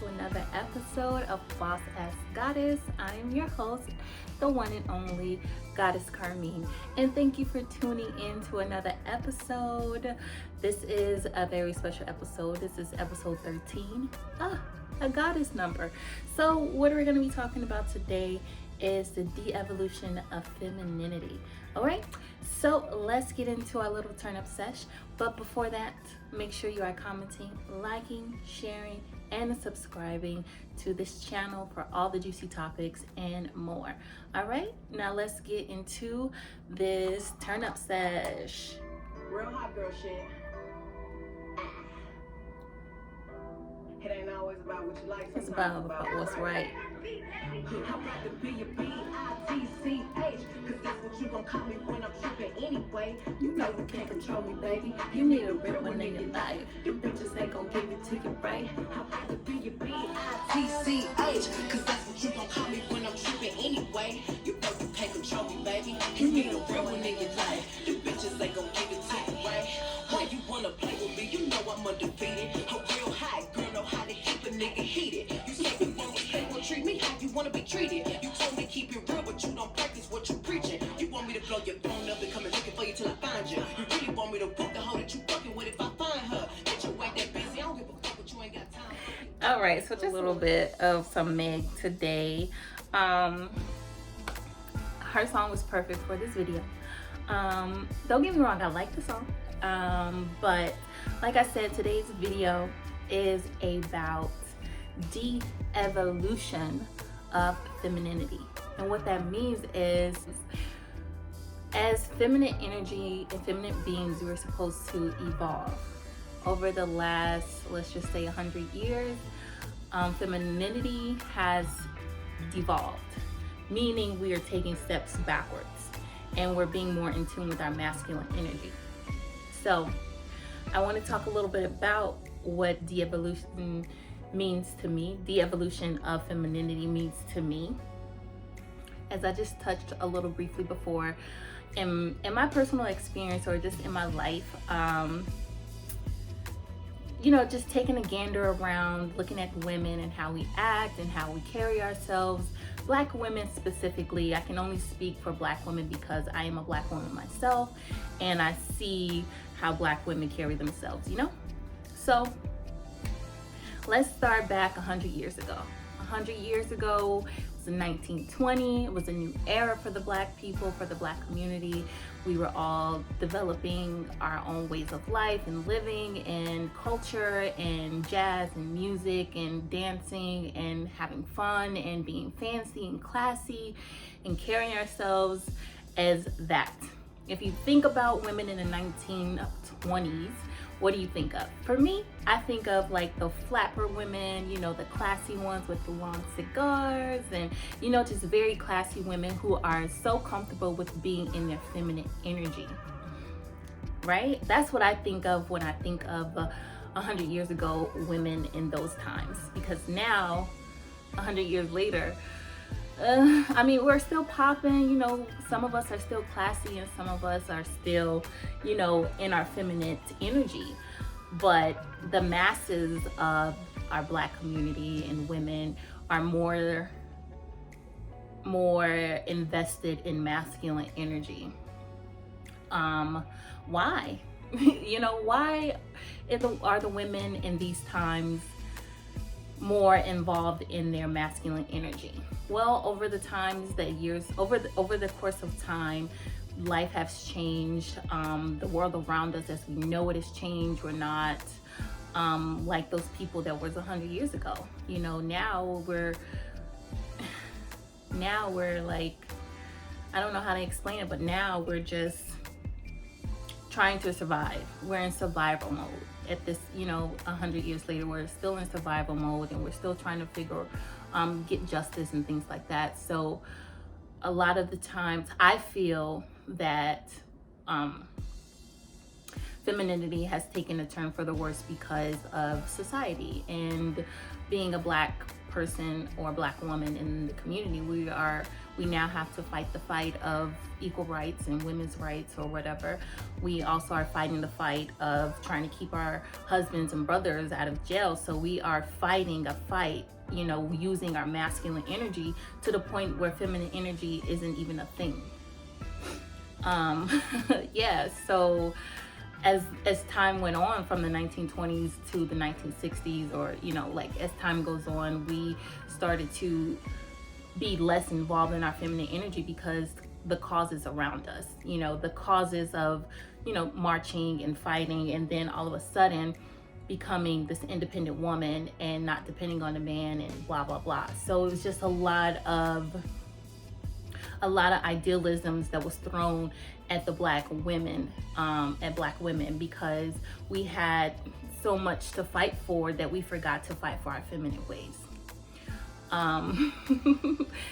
to another episode of Boss Ass Goddess. I am your host, the one and only Goddess Carmine, and thank you for tuning in to another episode. This is a very special episode. This is episode 13, a goddess number. So what we're going to be talking about today is the de-evolution of femininity. All right, so let's get into our little turn up sesh. But before that, make sure you are commenting, liking, sharing, and subscribing to this channel for all the juicy topics and more. All right, now let's get into this turn up sesh. Real hot girl shit. It ain't always about what you like. It's about what's right. I'd rather be a B-I-T-C-H, cause that's what you gon' call me when I'm tripping anyway. You know you can't control me, baby. You need a real one in your life. You bitches ain't gon' give it to you, right? I'd rather be a B-I-T-C-H, cause that's what you gon' call me when I'm tripping anyway. You know you can't control me, baby. You need a real one in your life. You bitches ain't gon' give it to you, right? Why you wanna play with me? You know I'm undefeated. A real high girl know how to keep a nigga heated. You say you wanna play, well treat me how you wanna be treated. You told me keep it real, but you don't practice what you preaching. You want me to blow your phone up and come and looking for you till I find you. You really want me to book the hoe that you fucking with if I find her. Bitch, you ain't that busy. I don't give a fuck, but you ain't got time. All right, so just a little bit of some Meg today. Her song was perfect for this video. Don't get me wrong, I like the song. But like I said, today's video is about de-evolution of femininity. And what that means is, as feminine energy and feminine beings, we were supposed to evolve. Over the last, let's just say 100 years, femininity has devolved, meaning we are taking steps backwards and we're being more in tune with our masculine energy. So I want to talk a little bit about what de-evolution means to me. De-evolution of femininity means to me, as I just touched a little briefly before, in my personal experience or just in my life, you know, just taking a gander around, looking at women and how we act and how we carry ourselves. Black women specifically, I can only speak for Black women because I am a Black woman myself and I see how Black women carry themselves, you know? So let's start back 100 years ago. 100 years ago, it was in 1920. It was a new era for the Black people, for the Black community. We were all developing our own ways of life and living and culture and jazz and music and dancing and having fun and being fancy and classy and carrying ourselves as that. If you think about women in the 1920s, what do you think of? For me, I think of like the flapper women, you know, the classy ones with the long cigars and, you know, just very classy women who are so comfortable with being in their feminine energy, right? That's what I think of when I think of 100 years ago women in those times. Because now, 100 years later, I mean, we're still popping, you know, some of us are still classy and some of us are still, you know, in our feminine energy. But the masses of our Black community and women are more invested in masculine energy. Why? You know, why are the women in these times more involved in their masculine energy? Well, over the course of time, life has changed. The world around us as we know it has changed. We're not like those people that was 100 years ago. You know, now we're like, I don't know how to explain it, but now we're just trying to survive. We're in survival mode. At this, you know, 100 years later, we're still in survival mode and we're still trying to get justice and things like that. So a lot of the times I feel that femininity has taken a turn for the worse because of society. And being a Black person or Black woman in the community, We now have to fight the fight of equal rights and women's rights or whatever. We also are fighting the fight of trying to keep our husbands and brothers out of jail. So we are fighting a fight, you know, using our masculine energy to the point where feminine energy isn't even a thing. Yeah, so as time went on from the 1920s to the 1960s, or, you know, like as time goes on, we started to be less involved in our feminine energy because the causes around us, you know, the causes of, you know, marching and fighting, and then all of a sudden becoming this independent woman and not depending on a man and blah, blah, blah. So it was just a lot of idealisms that was thrown at the black women, because we had so much to fight for that we forgot to fight for our feminine ways.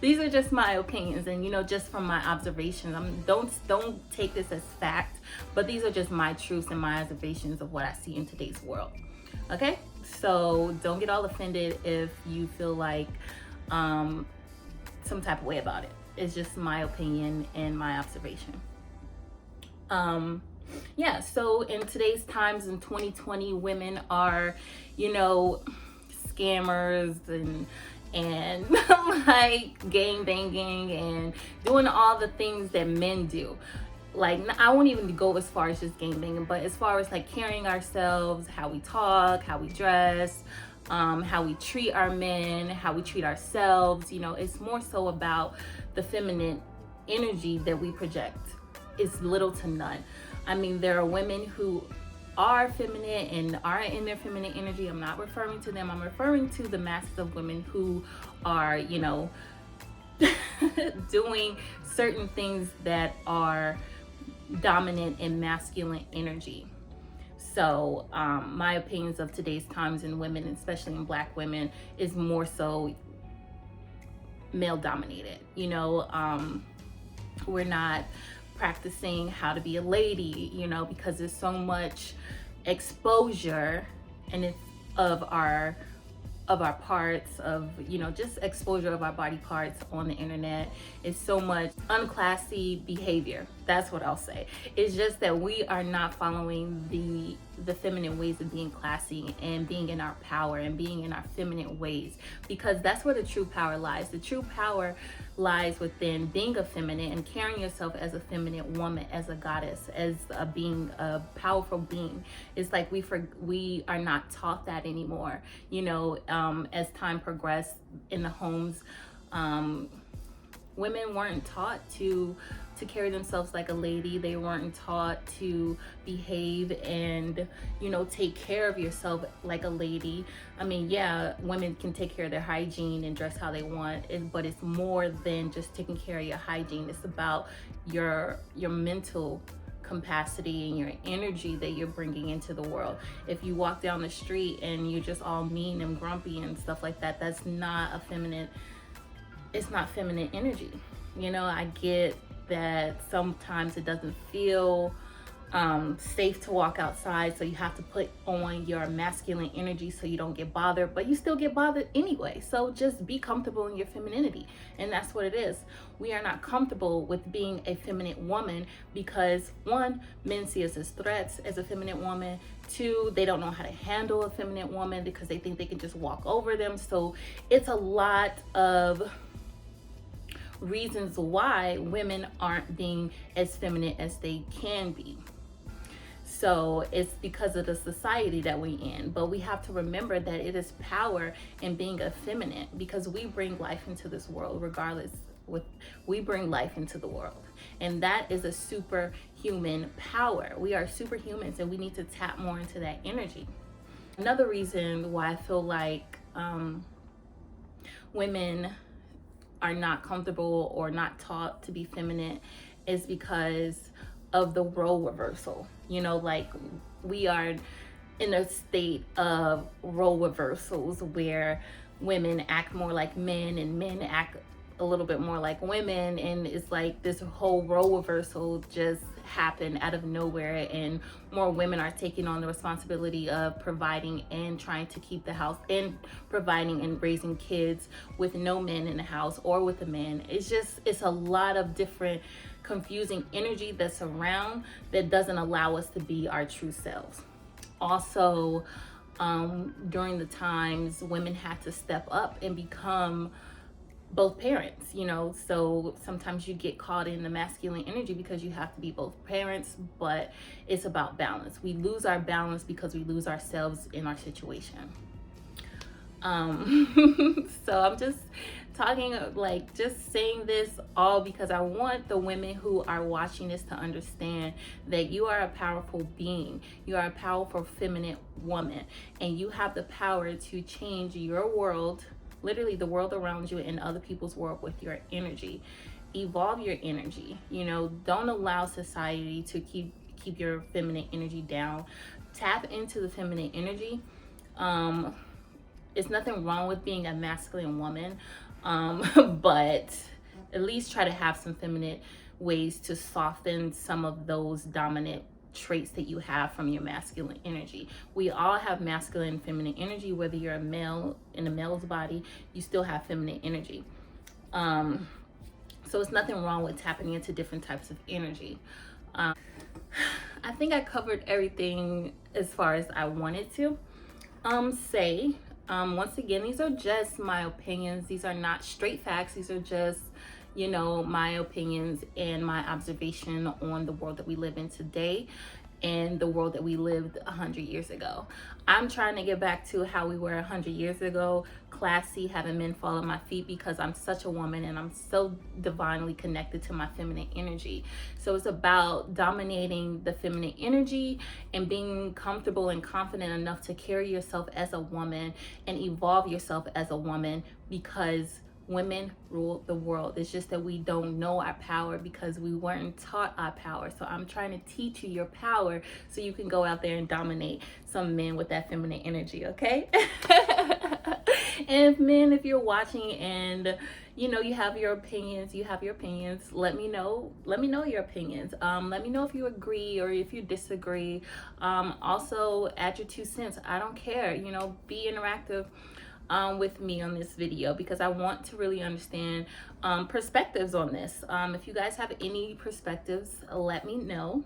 These are just my opinions, and, you know, just from my observations. Don't take this as fact, but these are just my truths and my observations of what I see in today's world. Okay, so don't get all offended if you feel like some type of way about it. It's just my opinion and my observation. Yeah, so in today's times in 2020, women are, you know, scammers and like gang banging and doing all the things that men do. Like, I won't even go as far as just gang banging, but as far as like carrying ourselves, how we talk, how we dress, how we treat our men, how we treat ourselves, you know, it's more so about the feminine energy that we project. It's little to none. I mean, there are women who are feminine and are in their feminine energy. I'm not referring to them. I'm referring to the masses of women who are, you know, doing certain things that are dominant in masculine energy. So my opinions of today's times in women, especially in black women, is more so male dominated. You know, we're not practicing how to be a lady, you know, because there's so much exposure and it's of our parts, of, you know, just exposure of our body parts on the internet. It's so much unclassy behavior. That's what I'll say. It's just that we are not following the feminine ways of being classy and being in our power and being in our feminine ways, because that's where the true power lies. The true power lies within being a feminine and carrying yourself as a feminine woman, as a goddess, as a being, a powerful being. It's like we are not taught that anymore. You know, as time progressed in the homes, women weren't taught to carry themselves like a lady. They weren't taught to behave and, you know, take care of yourself like a lady. I mean, yeah, women can take care of their hygiene and dress how they want, but it's more than just taking care of your hygiene. It's about your mental capacity and your energy that you're bringing into the world. If you walk down the street and you're just all mean and grumpy and stuff like that, that's not a feminine, it's not feminine energy. You know, I get that sometimes it doesn't feel safe to walk outside, so you have to put on your masculine energy so you don't get bothered, but you still get bothered anyway. So just be comfortable in your femininity, and that's what it is. We are not comfortable with being a feminine woman because, one, men see us as threats as a feminine woman. Two, they don't know how to handle a feminine woman because they think they can just walk over them. So it's a lot of reasons why women aren't being as feminine as they can be. So it's because of the society that we're in. But we have to remember that it is power in being effeminate, because we bring life into this world regardless. We bring life into the world, and that is a superhuman power. We are superhumans, and we need to tap more into that energy. Another reason why I feel like women are not comfortable or not taught to be feminine is because of the role reversal. You know, like, we are in a state of role reversals where women act more like men and men act a little bit more like women, and it's like this whole role reversal just happened out of nowhere, and more women are taking on the responsibility of providing and trying to keep the house and providing and raising kids with no men in the house or with a man. It's a lot of different confusing energy that's around that doesn't allow us to be our true selves. Also, during the times women had to step up and become both parents, so sometimes you get caught in the masculine energy because you have to be both parents, but it's about balance. We lose our balance because we lose ourselves in our situation. So I'm just talking, just saying this all because I want the women who are watching this to understand that you are a powerful being. You are a powerful feminine woman, and you have the power to change your world, literally the world around you and other people's world, with your energy. Evolve your energy. Don't allow society to keep your feminine energy down. Tap into the feminine energy. It's nothing wrong with being a masculine woman, but at least try to have some feminine ways to soften some of those dominant traits that you have from your masculine energy. We all have masculine and feminine energy. Whether you're a male in a male's body, you still have feminine energy. So it's nothing wrong with tapping into different types of energy. I think I covered everything as far as I wanted to say. Once again, these are just my opinions. These are not straight facts. These are just, my opinions and my observation on the world that we live in today and the world that we lived 100 years ago. I'm trying to get back to how we were 100 years ago, classy, having men fall at my feet, because I'm such a woman and I'm so divinely connected to my feminine energy. So it's about dominating the feminine energy and being comfortable and confident enough to carry yourself as a woman and evolve yourself as a woman, because women rule the world. It's just that we don't know our power because we weren't taught our power. So I'm trying to teach you your power so you can go out there and dominate some men with that feminine energy, okay? And men, if you're watching and you have your opinions, let me know your opinions. Let me know if you agree or if you disagree. Also add your 2 cents. I don't care. Be interactive with me on this video, because I want to really understand perspectives on this. If you guys have any perspectives, let me know.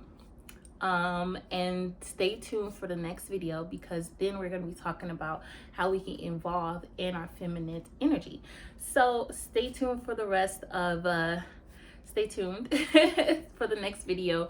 And stay tuned for the next video, because then we're going to be talking about how we can evolve in our feminine energy. So stay tuned for the rest of stay tuned for the next video.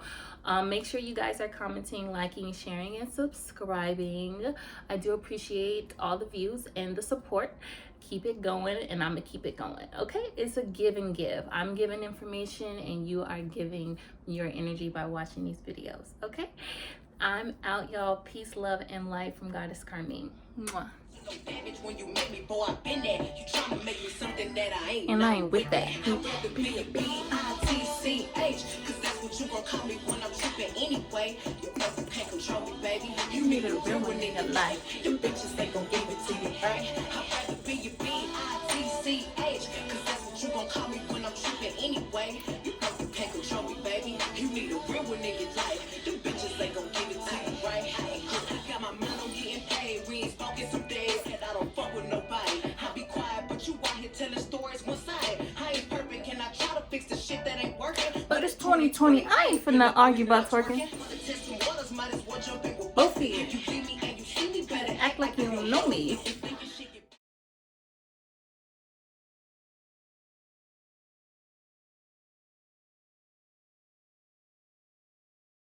Make sure you guys are commenting, liking, sharing, and subscribing. I do appreciate all the views and the support. Keep it going, and I'm gonna keep it going. Okay, it's a give and give. I'm giving information and you are giving your energy by watching these videos. Okay, I'm out, y'all. Peace, love, and light from Goddess Carmine. Mwah. And I ain't with that. You gon' call me when I'm tripping anyway. You know you can't control me, baby. You need a real one in your life. Them bitches ain't gon' give it to you, right? I'd rather be your B-I-T-C-H, cause that's what you gon' call me when I'm tripping anyway. You know you can't control me, baby. You need a real one in your life. Them bitches ain't gon' give it to you, right? I got my mind on getting paid. We ain't spoken some days, and I don't fuck with nobody. I be quiet, but you out here telling stories one side. I ain't perfect, and I try to fix the shit that ain't working. But it's 2020. I ain't finna argue about twerking. Both of you. Act like you don't know me.